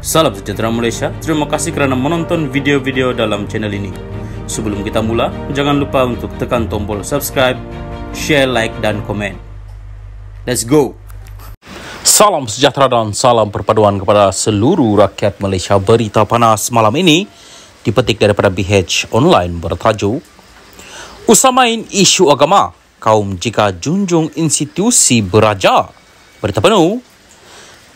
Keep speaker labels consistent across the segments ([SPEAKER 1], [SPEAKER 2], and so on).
[SPEAKER 1] Salam sejahtera Malaysia, terima kasih kerana menonton video-video dalam channel ini. Sebelum kita mula, jangan lupa untuk tekan tombol subscribe, share, like dan komen. Let's go! Salam sejahtera dan salam perpaduan kepada seluruh rakyat Malaysia. Berita panas malam ini dipetik daripada BH Online bertajuk Usamain isu agama, kaum jika junjung institusi beraja. Berita penuh,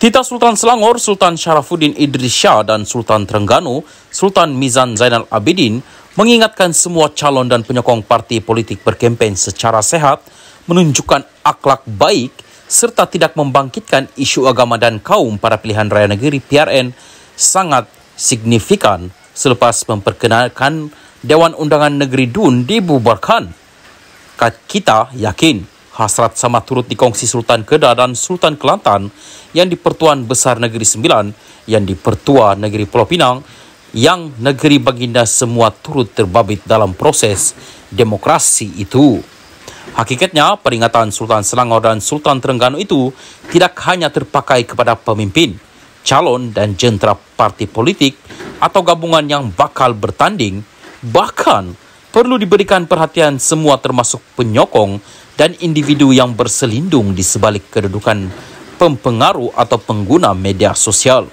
[SPEAKER 1] Tita Sultan Selangor, Sultan Sharafuddin Idris Shah dan Sultan Terengganu, Sultan Mizan Zainal Abidin mengingatkan semua calon dan penyokong parti politik berkempen secara sehat, menunjukkan akhlak baik serta tidak membangkitkan isu agama dan kaum pada pilihan raya negeri PRN sangat signifikan selepas memperkenalkan Dewan Undangan Negeri DUN dibubarkan. Kita yakin hasrat sama turut dikongsi Sultan Kedah dan Sultan Kelantan yang di Pertuan Besar Negeri Sembilan, yang di Pertua Negeri Pulau Pinang, yang negeri baginda semua turut terbabit dalam proses demokrasi itu. Hakikatnya, peringatan Sultan Selangor dan Sultan Terengganu itu tidak hanya terpakai kepada pemimpin, calon dan jentera parti politik atau gabungan yang bakal bertanding, bahkan perlu diberikan perhatian semua termasuk penyokong dan individu yang berselindung di sebalik kedudukan pempengaruh atau pengguna media sosial.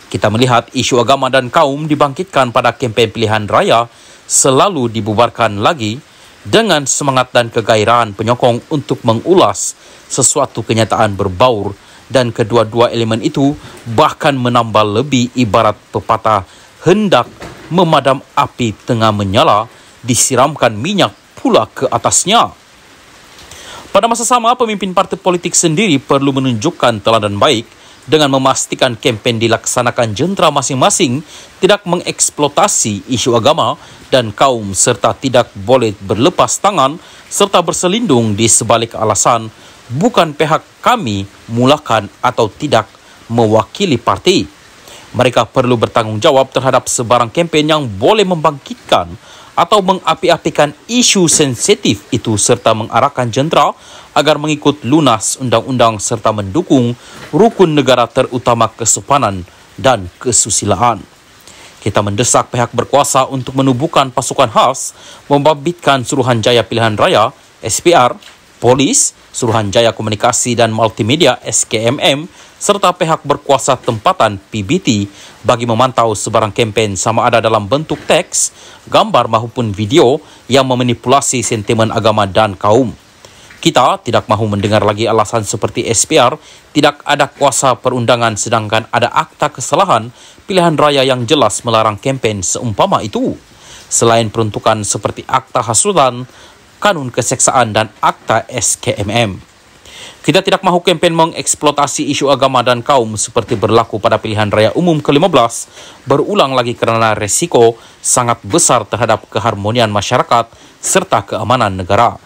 [SPEAKER 1] Kita melihat isu agama dan kaum dibangkitkan pada kempen pilihan raya selalu dibubarkan lagi dengan semangat dan kegairahan penyokong untuk mengulas sesuatu kenyataan berbaur, dan kedua-dua elemen itu bahkan menambah lebih ibarat pepatah hendak memadam api tengah menyala, disiramkan minyak pula ke atasnya. Pada masa sama, pemimpin parti politik sendiri perlu menunjukkan teladan baik dengan memastikan kempen dilaksanakan jentera masing-masing tidak mengeksploitasi isu agama dan kaum serta tidak boleh berlepas tangan serta berselindung di sebalik alasan bukan pihak kami mulakan atau tidak mewakili parti. Mereka perlu bertanggungjawab terhadap sebarang kempen yang boleh membangkitkan atau mengapi-apikan isu sensitif itu serta mengarahkan jentera agar mengikut lunas undang-undang serta mendukung rukun negara terutama kesopanan dan kesusilaan. Kita mendesak pihak berkuasa untuk menubuhkan pasukan khas, membabitkan Suruhanjaya Pilihan Raya SPR, Polis, Suruhanjaya Komunikasi dan Multimedia SKMM serta pihak berkuasa tempatan PBT bagi memantau sebarang kempen sama ada dalam bentuk teks, gambar maupun video yang memanipulasi sentimen agama dan kaum. Kita tidak mahu mendengar lagi alasan seperti SPR tidak ada kuasa perundangan sedangkan ada akta kesalahan pilihan raya yang jelas melarang kempen seumpama itu. Selain peruntukan seperti akta hasutan, kanun keseksaan dan akta SKMM. Kita tidak mahu kempen mengeksploitasi isu agama dan kaum seperti berlaku pada pilihan raya umum ke-15 berulang lagi kerana resiko sangat besar terhadap keharmonian masyarakat serta keamanan negara.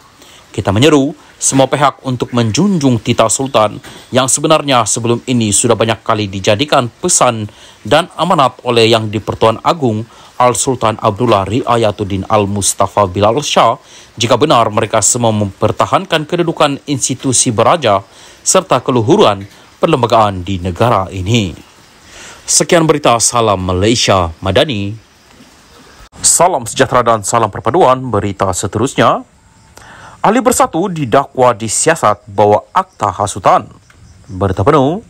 [SPEAKER 1] Kita menyeru semua pihak untuk menjunjung titah Sultan yang sebenarnya sebelum ini sudah banyak kali dijadikan pesan dan amanat oleh Yang di-Pertuan Agong Al-Sultan Abdullah Riayatuddin Al-Mustafa Bilal Shah jika benar mereka semua mempertahankan kedudukan institusi beraja serta keluhuran perlembagaan di negara ini. Sekian berita, salam Malaysia Madani. Salam sejahtera dan salam perpaduan. Berita seterusnya, Ahli Bersatu didakwa disiasat bawa akta hasutan. Berita penuh,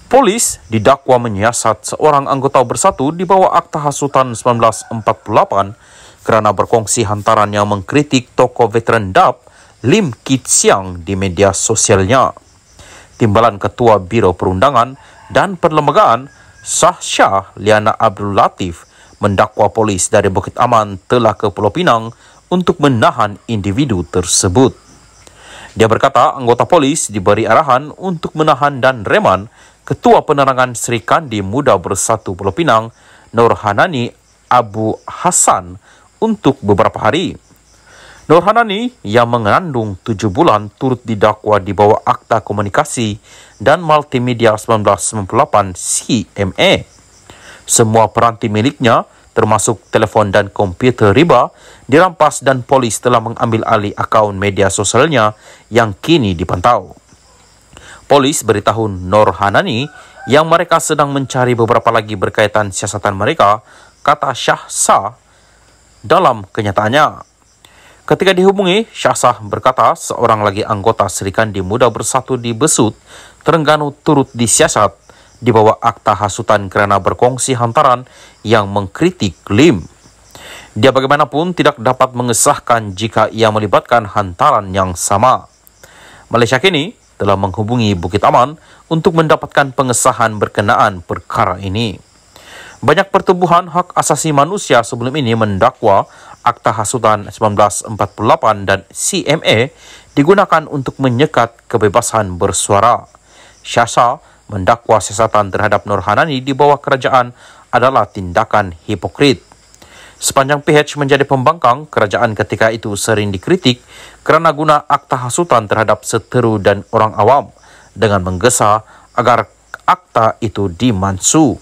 [SPEAKER 1] Polis didakwa menyiasat seorang anggota Bersatu di bawah akta hasutan 1948 kerana berkongsi hantarannya mengkritik tokoh veteran DAP Lim Kit Siang di media sosialnya. Timbalan Ketua Biro Perundangan dan Perlembagaan Syah Liana Abdul Latif mendakwa polis dari Bukit Aman telah ke Pulau Pinang untuk menahan individu tersebut. Dia berkata anggota polis diberi arahan untuk menahan dan reman Ketua Penerangan Sri Kandi Muda Bersatu Pulau Pinang, Nur Hanani Abu Hassan, untuk beberapa hari. Nur Hanani yang mengandung 7 bulan turut didakwa di bawah Akta Komunikasi dan Multimedia 1998 CMA. Semua peranti miliknya, termasuk telefon dan komputer riba, dirampas dan polis telah mengambil alih akaun media sosialnya yang kini dipantau. Polis beritahu Nur Hanani
[SPEAKER 2] yang mereka sedang mencari beberapa lagi berkaitan siasatan mereka, kata Syahsa dalam kenyataannya. Ketika dihubungi, Syahsa berkata seorang lagi anggota Serikandi Muda Bersatu di Besut, Terengganu turut disiasat di bawah akta hasutan kerana berkongsi hantaran yang mengkritik Lim. Dia bagaimanapun tidak dapat mengesahkan jika ia melibatkan hantaran yang sama. Malaysia kini telah menghubungi Bukit Aman untuk mendapatkan pengesahan berkenaan perkara ini. Banyak pertubuhan hak asasi manusia sebelum ini mendakwa Akta Hasutan 1948 dan CMA digunakan untuk menyekat kebebasan bersuara. Syahsa mendakwa siasatan terhadap Nur Hanani di bawah kerajaan adalah tindakan hipokrit. Sepanjang PH menjadi pembangkang, kerajaan ketika itu sering dikritik kerana guna akta hasutan terhadap seteru dan orang awam dengan menggesa agar akta itu dimansu.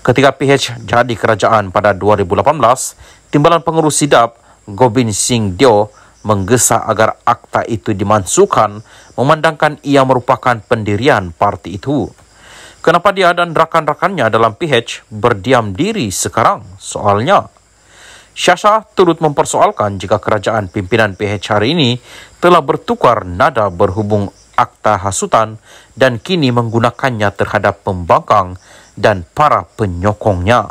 [SPEAKER 2] Ketika PH jadi kerajaan pada 2018, Timbalan Pengurus SIDAP Gobind Singh Dio menggesa agar akta itu dimansukan, memandangkan ia merupakan pendirian parti itu. Kenapa dia dan rakan-rakannya dalam PH berdiam diri sekarang? Soalnya, Syahsa turut mempersoalkan jika kerajaan pimpinan PH hari ini telah bertukar nada berhubung akta hasutan dan kini menggunakannya terhadap pembangkang dan para penyokongnya.